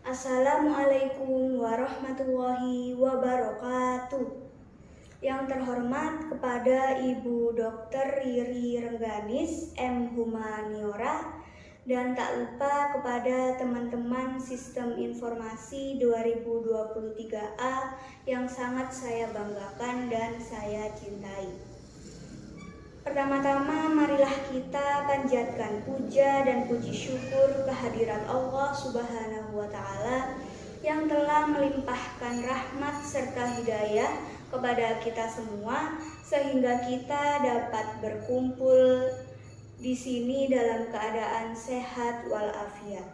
Assalamualaikum warahmatullahi wabarakatuh. Yang terhormat kepada Ibu Dr. Riri Rengganis, M. Humaniora, dan tak lupa kepada teman-teman Sistem Informasi 2023A yang sangat saya banggakan dan saya cintai. Pertama-tama marilah kita panjatkan puja dan puji syukur kehadirat Allah Subhanahu wa Ta'ala yang telah melimpahkan rahmat serta hidayah kepada kita semua sehingga kita dapat berkumpul di sini dalam keadaan sehat walafiat.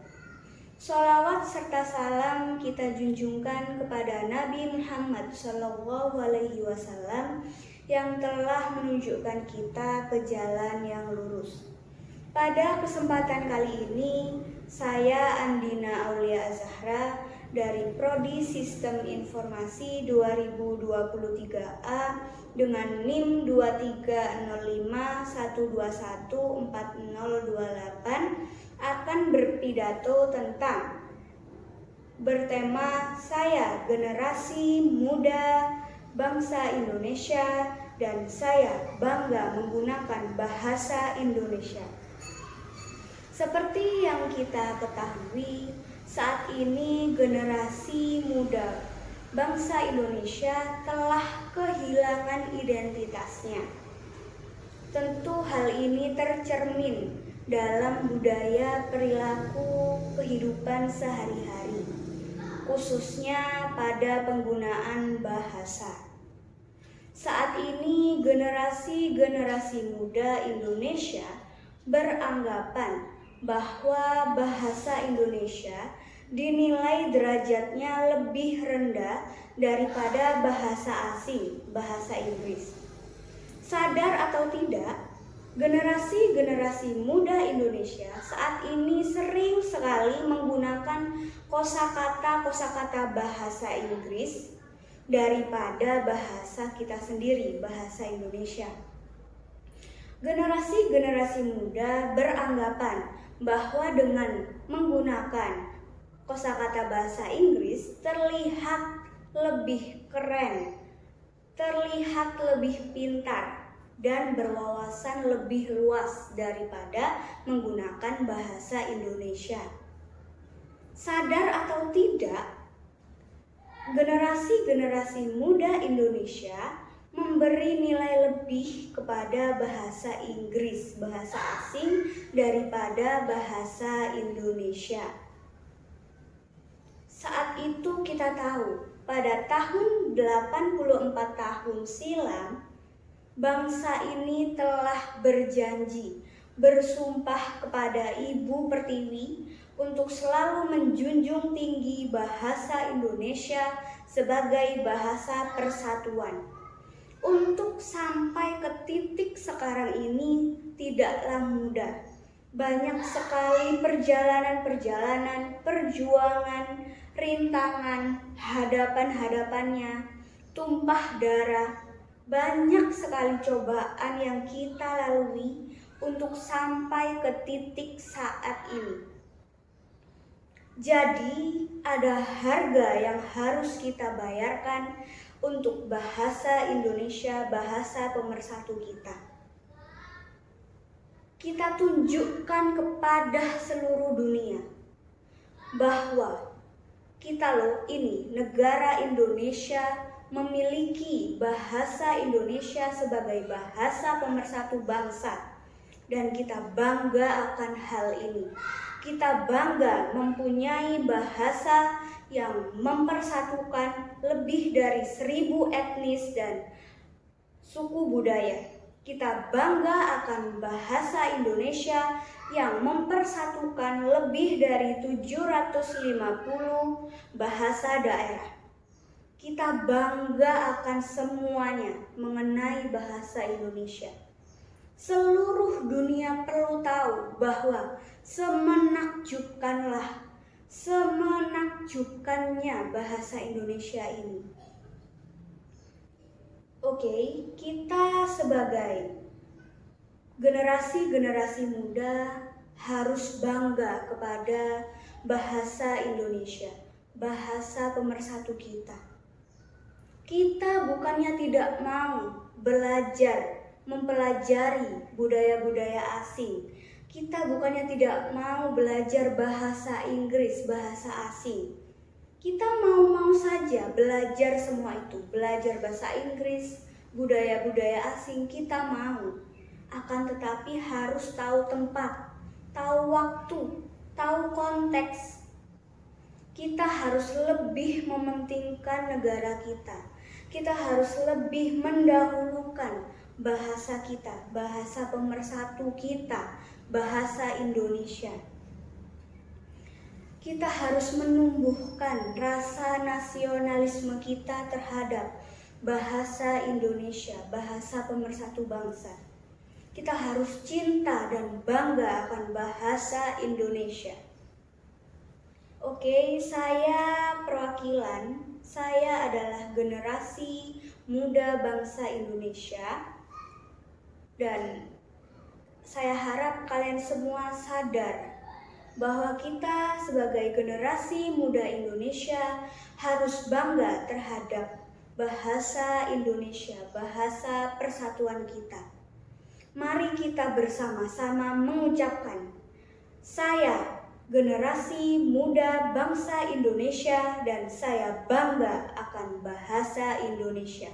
Sholawat serta salam kita junjungkan kepada Nabi Muhammad SAW yang telah menunjukkan kita ke jalan yang lurus. Pada kesempatan kali ini, saya Andina Aulia Zahra dari Prodi Sistem Informasi 2023A dengan NIM 23051214028 akan berpidato tentang bertema Saya Generasi Muda Bangsa Indonesia dan saya bangga menggunakan bahasa Indonesia. Seperti yang kita ketahui, saat ini generasi muda bangsa Indonesia telah kehilangan identitasnya. Tentu hal ini tercermin dalam budaya perilaku kehidupan sehari-hari, khususnya pada penggunaan bahasa. Saat ini generasi muda Indonesia beranggapan bahwa bahasa Indonesia dinilai derajatnya lebih rendah daripada bahasa asing, bahasa Inggris. Sadar atau tidak, generasi muda Indonesia saat ini sering sekali menggunakan kosakata bahasa Inggris daripada bahasa kita sendiri, bahasa Indonesia. Generasi muda beranggapan bahwa dengan menggunakan kosakata bahasa Inggris terlihat lebih keren, terlihat lebih pintar, dan berwawasan lebih luas daripada menggunakan bahasa Indonesia. Sadar atau tidak, generasi muda Indonesia memberi nilai lebih kepada bahasa Inggris, bahasa asing, daripada bahasa Indonesia. Saat itu kita tahu, pada tahun 84 tahun silam, bangsa ini telah berjanji, bersumpah kepada Ibu Pertiwi untuk selalu menjunjung tinggi bahasa Indonesia sebagai bahasa persatuan. Untuk sampai ke titik sekarang ini tidaklah mudah. Banyak sekali perjalanan, perjuangan, rintangan, hadapan-hadapannya, tumpah darah. Banyak sekali cobaan yang kita lalui untuk sampai ke titik saat ini. Jadi, ada harga yang harus kita bayarkan untuk bahasa Indonesia, bahasa pemersatu kita. Kita tunjukkan kepada seluruh dunia bahwa kita ini negara Indonesia memiliki bahasa Indonesia sebagai bahasa pemersatu bangsa, dan kita bangga akan hal ini. Kita bangga mempunyai bahasa yang mempersatukan lebih dari 1000 etnis dan suku budaya. Kita bangga akan bahasa Indonesia yang mempersatukan lebih dari 750 bahasa daerah. Kita bangga akan semuanya mengenai bahasa Indonesia. Seluruh dunia perlu tahu bahwa semenakjubkannya bahasa Indonesia ini. Oke, kita sebagai generasi muda harus bangga kepada bahasa Indonesia. bahasa pemersatu kita. Kita bukannya tidak mau belajar, mempelajari budaya-budaya asing. Kita bukannya tidak mau belajar bahasa Inggris, bahasa asing. Kita mau-mau saja belajar semua itu, belajar bahasa Inggris, budaya-budaya asing, kita mau. Akan tetapi harus tahu tempat, tahu waktu, tahu konteks. Kita harus lebih mementingkan negara kita. Kita harus lebih mendahulukan bahasa kita, bahasa pemersatu kita, bahasa Indonesia. Kita harus menumbuhkan rasa nasionalisme kita terhadap bahasa Indonesia, bahasa pemersatu bangsa. Kita harus cinta dan bangga akan bahasa Indonesia. Oke, saya perwakilan, saya adalah generasi muda bangsa Indonesia. Dan saya harap kalian semua sadar bahwa kita sebagai generasi muda Indonesia harus bangga terhadap bahasa Indonesia, bahasa persatuan kita. Mari kita bersama-sama mengucapkan, saya generasi muda bangsa Indonesia dan saya bangga akan bahasa Indonesia.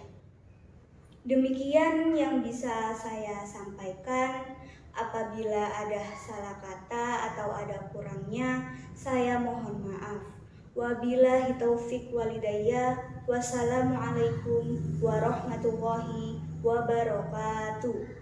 Demikian yang bisa saya sampaikan. Apabila ada salah kata atau ada kurangnya, saya mohon maaf. Wabillahi taufik walhidayah. Wassalamualaikum warahmatullahi wabarakatuh.